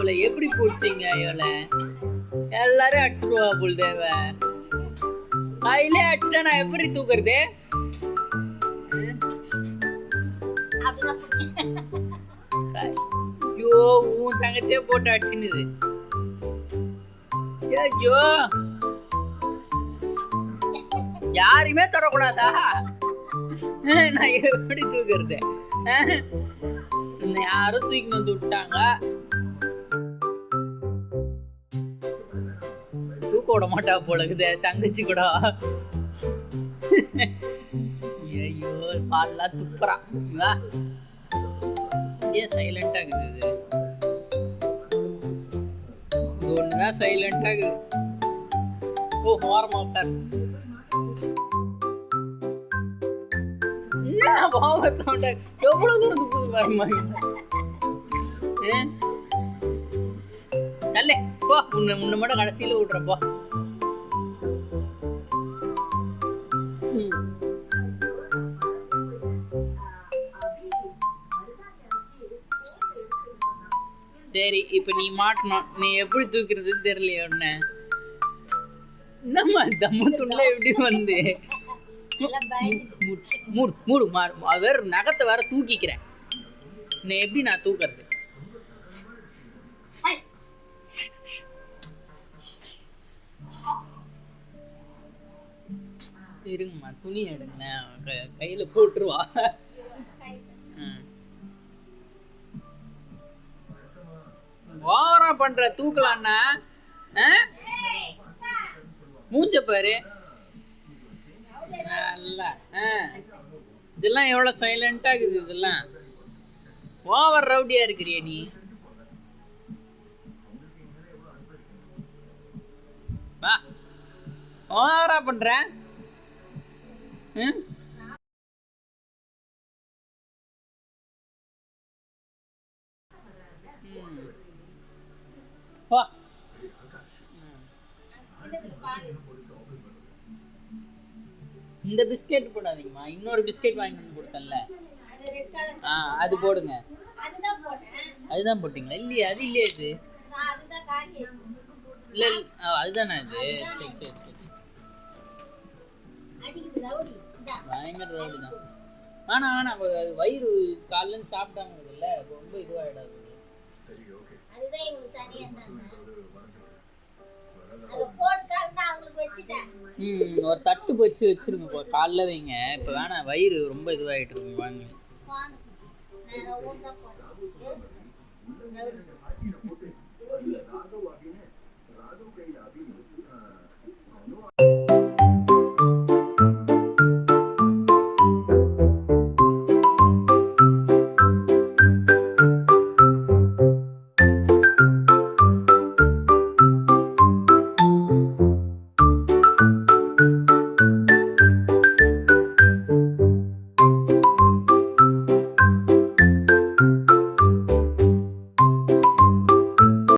இவளை எப்படி பிடிச்சிங்க? இவளை எல்லாரும் அடிச்சுடுவா போல் தேவ. கையிலே அடிச்சுட்டா நான் எப்படி தூக்குறது? ஐயோ, உன் தங்கச்சியே போட்டு அடிச்சுன்னுது. ஐயோ, யாரையுமே தொடக்கூடாதா? நான் எப்படி தூக்குறது? யாரும் தூக்கி வந்து விட்டாங்க, தூக்க விட மாட்டா போலக்குது தங்கச்சி கூட. ஐயோ, பால்லாம் துப்புறான். ஏன் சைலண்டா இருக்குது? இது ஒண்ணுதான் சைலண்டா இருக்குது. ஓ, ஓரமா உட்கார். எவ்வளவு தூரம் துப்புது பாருமா. நல்ல போ, முன்ன மட்டும் கடைசியில விடுறப்போ. சரி, இப்ப நீ மாட்டணும். நீ எப்படி தூக்குறதுன்னு தெரியலையே ஒண்ணு. நம்ம தம்ம துண்ட எப்படி வந்து மூடு மாறு. வேற நகத்தை வேற தூக்கிக்கிறேன். நீ எப்படி நான் தூக்குறது? இருங்கம்மா, துணி எடுங்க, கையில போட்டுருவா. ஓவரா பண்ற, தூக்கலான்னா மூச்ச பாரு. நல்லா இதெல்லாம் எவ்வளவு சைலண்டா இருக்குது. இதெல்லாம் ஓவர் ரவுடியா இருக்கிறிய நீ. வா, ஓவரா பண்ற. வா, இந்த பிஸ்கெட் போடாதீங்கம்மா. இன்னொரு பிஸ்கெட் வாங்கி வந்து கொடுத்தேன்ல, அது போடுங்க. அதுதான் போட்டீங்களா? இல்லையா, அது இல்லையா? இது இல்ல, அதுதானே இது. சரி சரி சரி, பயங்கர ரோடு தான். வேணாம், வயிறு காலைல சாப்பிட்டாங்க இல்லை, ரொம்ப இதுவாகிடாது. ஒரு தட்டு வச்சு வச்சிருங்க, காலைல வைங்க. இப்ப வேணாம், வயிறு ரொம்ப இதுவாகிட்டு இருக்கு. வாங்க.